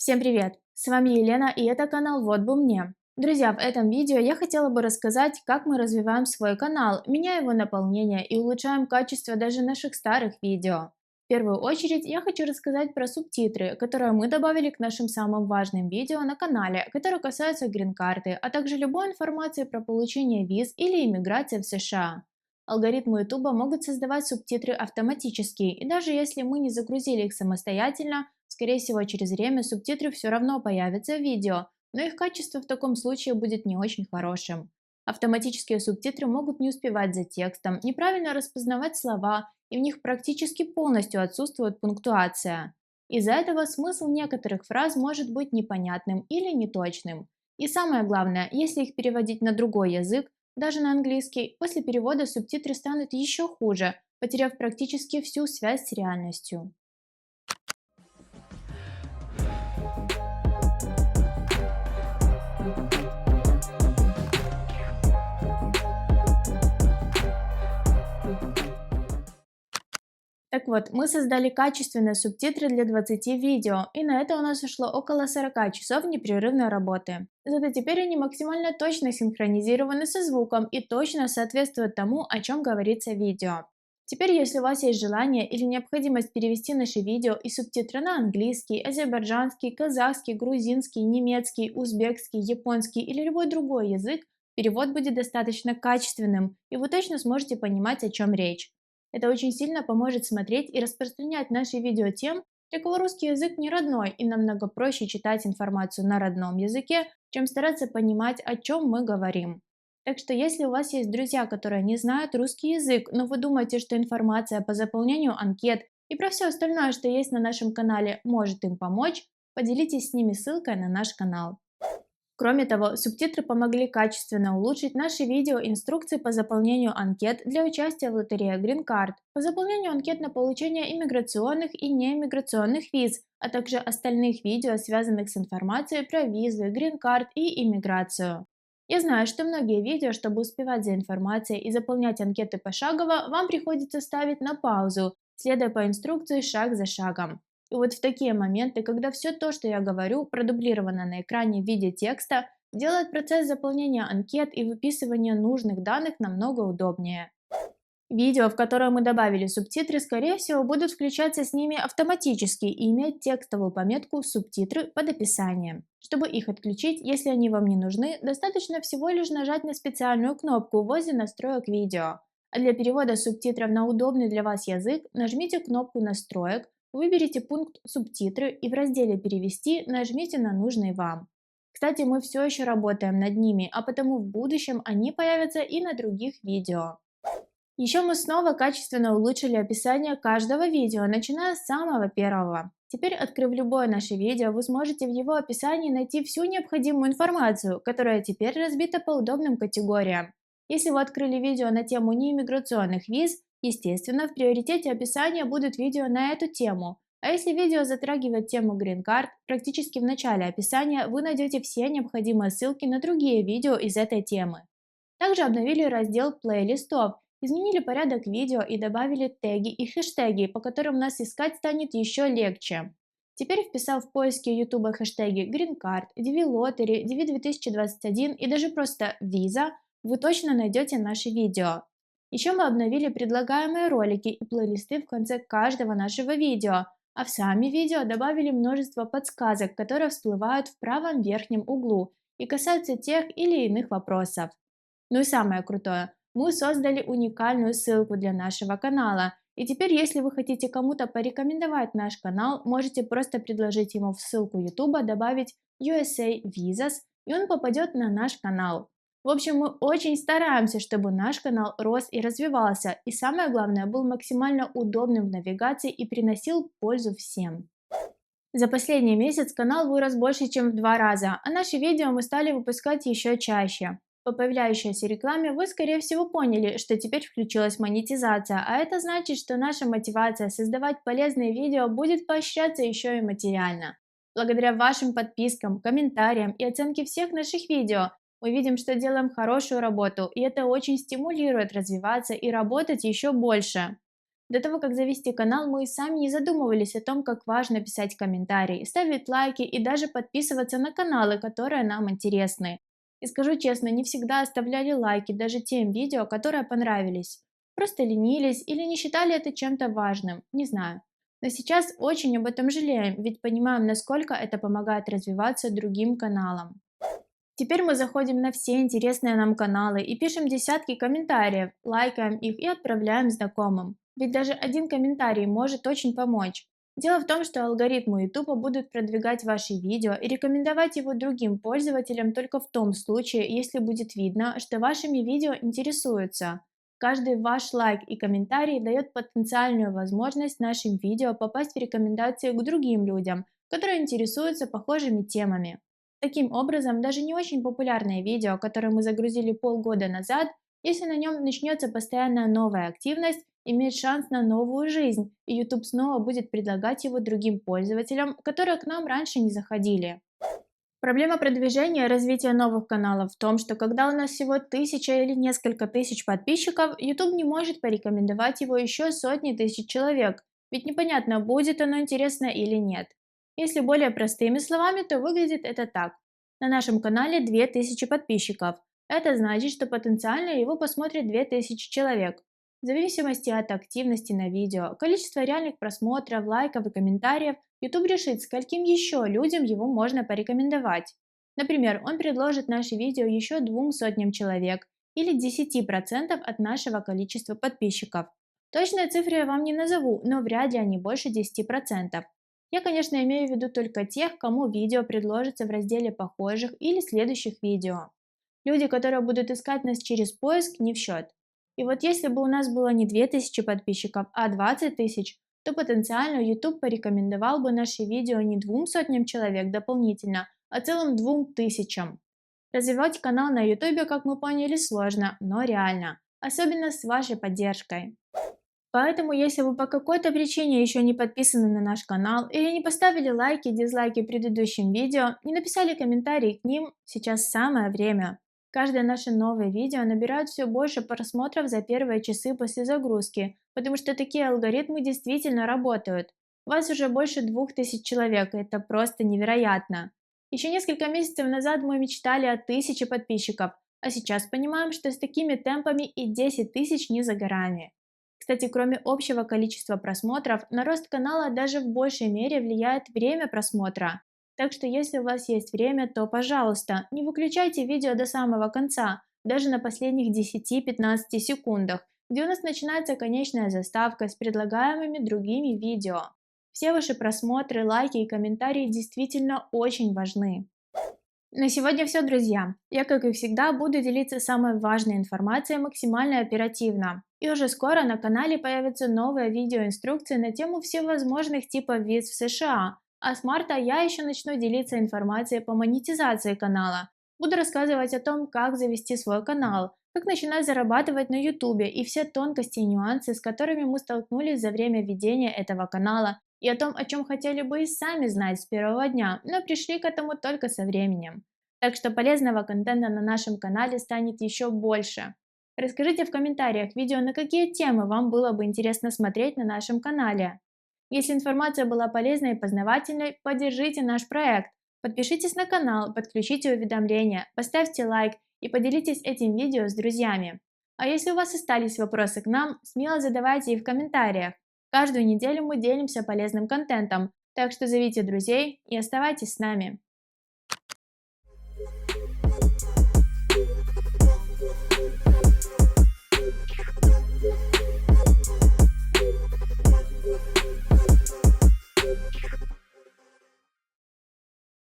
Всем привет! С вами Елена, и это канал «Вот бы мне». Друзья, в этом видео я хотела бы рассказать, как мы развиваем свой канал, меняя его наполнение и улучшаем качество даже наших старых видео. В первую очередь я хочу рассказать про субтитры, которые мы добавили к нашим самым важным видео на канале, которые касаются грин-карты, а также любой информации про получение виз или иммиграции в США. Алгоритмы YouTube могут создавать субтитры автоматически, и даже если мы не загрузили их самостоятельно, скорее всего, через время субтитры все равно появятся в видео, но их качество в таком случае будет не очень хорошим. Автоматические субтитры могут не успевать за текстом, неправильно распознавать слова, и в них практически полностью отсутствует пунктуация. Из-за этого смысл некоторых фраз может быть непонятным или неточным. И самое главное, если их переводить на другой язык, даже на английский, после перевода субтитры станут еще хуже, потеряв практически всю связь с реальностью. Так вот, мы создали качественные субтитры для 20 видео, и на это у нас ушло около 40 часов непрерывной работы. Зато теперь они максимально точно синхронизированы со звуком и точно соответствуют тому, о чем говорится в видео. Теперь, если у вас есть желание или необходимость перевести наши видео и субтитры на английский, азербайджанский, казахский, грузинский, немецкий, узбекский, японский или любой другой язык, перевод будет достаточно качественным, и вы точно сможете понимать, о чем речь. Это очень сильно поможет смотреть и распространять наши видео тем, для кого русский язык не родной, и намного проще читать информацию на родном языке, чем стараться понимать, о чем мы говорим. Так что если у вас есть друзья, которые не знают русский язык, но вы думаете, что информация по заполнению анкет и про все остальное, что есть на нашем канале, может им помочь, поделитесь с ними ссылкой на наш канал. Кроме того, субтитры помогли качественно улучшить наши видео инструкции по заполнению анкет для участия в лотерее Green Card, по заполнению анкет на получение иммиграционных и неиммиграционных виз, а также остальных видео, связанных с информацией про визы, Green Card и иммиграцию. Я знаю, что многие видео, чтобы успевать за информацией и заполнять анкеты пошагово, вам приходится ставить на паузу, следуя по инструкции шаг за шагом. И вот в такие моменты, когда все то, что я говорю, продублировано на экране в виде текста, делает процесс заполнения анкет и выписывания нужных данных намного удобнее. Видео, в которое мы добавили субтитры, скорее всего, будут включаться с ними автоматически и иметь текстовую пометку «Субтитры» под описанием. Чтобы их отключить, если они вам не нужны, достаточно всего лишь нажать на специальную кнопку возле настроек видео. А для перевода субтитров на удобный для вас язык нажмите кнопку «Настроек», выберите пункт «Субтитры» и в разделе «Перевести» нажмите на нужный вам. Кстати, мы все еще работаем над ними, а потому в будущем они появятся и на других видео. Еще мы снова качественно улучшили описание каждого видео, начиная с самого первого. Теперь, открыв любое наше видео, вы сможете в его описании найти всю необходимую информацию, которая теперь разбита по удобным категориям. Если вы открыли видео на тему неиммиграционных виз, естественно, в приоритете описания будут видео на эту тему. А если видео затрагивает тему Green Card, практически в начале описания вы найдете все необходимые ссылки на другие видео из этой темы. Также обновили раздел плейлистов, изменили порядок видео и добавили теги и хэштеги, по которым нас искать станет еще легче. Теперь, вписав в поиске YouTube хэштеги Green Card, DV Lottery, DV 2021 и даже просто Visa, вы точно найдете наши видео. Еще мы обновили предлагаемые ролики и плейлисты в конце каждого нашего видео, а в сами видео добавили множество подсказок, которые всплывают в правом верхнем углу и касаются тех или иных вопросов. Ну и самое крутое, мы создали уникальную ссылку для нашего канала. И теперь, если вы хотите кому-то порекомендовать наш канал, можете просто предложить ему в ссылку YouTube добавить USA Visas, и он попадет на наш канал. В общем, мы очень стараемся, чтобы наш канал рос и развивался, и самое главное, был максимально удобным в навигации и приносил пользу всем. За последний месяц канал вырос больше, чем в 2 раза, а наши видео мы стали выпускать еще чаще. По появляющейся рекламе вы, скорее всего, поняли, что теперь включилась монетизация, а это значит, что наша мотивация создавать полезные видео будет поощряться еще и материально. Благодаря вашим подпискам, комментариям и оценке всех наших видео мы видим, что делаем хорошую работу, и это очень стимулирует развиваться и работать еще больше. До того, как завести канал, мы и сами не задумывались о том, как важно писать комментарии, ставить лайки и даже подписываться на каналы, которые нам интересны. И скажу честно, не всегда оставляли лайки даже тем видео, которые понравились. Просто ленились или не считали это чем-то важным, не знаю. Но сейчас очень об этом жалеем, ведь понимаем, насколько это помогает развиваться другим каналам. Теперь мы заходим на все интересные нам каналы и пишем десятки комментариев, лайкаем их и отправляем знакомым. Ведь даже один комментарий может очень помочь. Дело в том, что алгоритмы YouTube будут продвигать ваши видео и рекомендовать его другим пользователям только в том случае, если будет видно, что вашими видео интересуются. Каждый ваш лайк и комментарий дает потенциальную возможность нашим видео попасть в рекомендации к другим людям, которые интересуются похожими темами. Таким образом, даже не очень популярное видео, которое мы загрузили полгода назад, если на нем начнется постоянная новая активность, имеет шанс на новую жизнь, и YouTube снова будет предлагать его другим пользователям, которые к нам раньше не заходили. Проблема продвижения и развития новых каналов в том, что когда у нас всего тысяча или несколько тысяч подписчиков, YouTube не может порекомендовать его еще сотни тысяч человек, ведь непонятно, будет оно интересно или нет. Если более простыми словами, то выглядит это так. На нашем канале 2000 подписчиков. Это значит, что потенциально его посмотрит 2000 человек. В зависимости от активности на видео, количества реальных просмотров, лайков и комментариев, YouTube решит, скольким еще людям его можно порекомендовать. Например, он предложит наше видео еще 200 человек или 10% от нашего количества подписчиков. Точные цифры я вам не назову, но вряд ли они больше 10%. Я, конечно, имею в виду только тех, кому видео предложится в разделе похожих или следующих видео. Люди, которые будут искать нас через поиск, не в счет. И вот если бы у нас было не 2000 подписчиков, а 20 тысяч, то потенциально YouTube порекомендовал бы наши видео не 200 человек дополнительно, а целым 2000. Развивать канал на YouTube, как мы поняли, сложно, но реально, особенно с вашей поддержкой. Поэтому, если вы по какой-то причине еще не подписаны на наш канал или не поставили лайки и дизлайки предыдущим видео, не написали комментарии к ним, сейчас самое время. Каждое наше новое видео набирает все больше просмотров за первые часы после загрузки, потому что такие алгоритмы действительно работают. У вас уже больше 2000 человек, и это просто невероятно. Еще несколько месяцев назад мы мечтали о 1000 подписчиков, а сейчас понимаем, что с такими темпами и 10 тысяч не за горами. Кстати, кроме общего количества просмотров, на рост канала даже в большей мере влияет время просмотра. Так что если у вас есть время, то, пожалуйста, не выключайте видео до самого конца, даже на последних 10-15 секундах, где у нас начинается конечная заставка с предлагаемыми другими видео. Все ваши просмотры, лайки и комментарии действительно очень важны. На сегодня все, друзья. Я, как и всегда, буду делиться самой важной информацией максимально оперативно. И уже скоро на канале появятся новые видеоинструкции на тему всевозможных типов виз в США. А с марта я еще начну делиться информацией по монетизации канала. Буду рассказывать о том, как завести свой канал, как начинать зарабатывать на YouTube и все тонкости и нюансы, с которыми мы столкнулись за время ведения этого канала, и о том, о чем хотели бы и сами знать с первого дня, но пришли к этому только со временем. Так что полезного контента на нашем канале станет еще больше. Расскажите в комментариях видео, на какие темы вам было бы интересно смотреть на нашем канале. Если информация была полезной и познавательной, поддержите наш проект. Подпишитесь на канал, подключите уведомления, поставьте лайк и поделитесь этим видео с друзьями. А если у вас остались вопросы к нам, смело задавайте их в комментариях. Каждую неделю мы делимся полезным контентом, так что зовите друзей и оставайтесь с нами.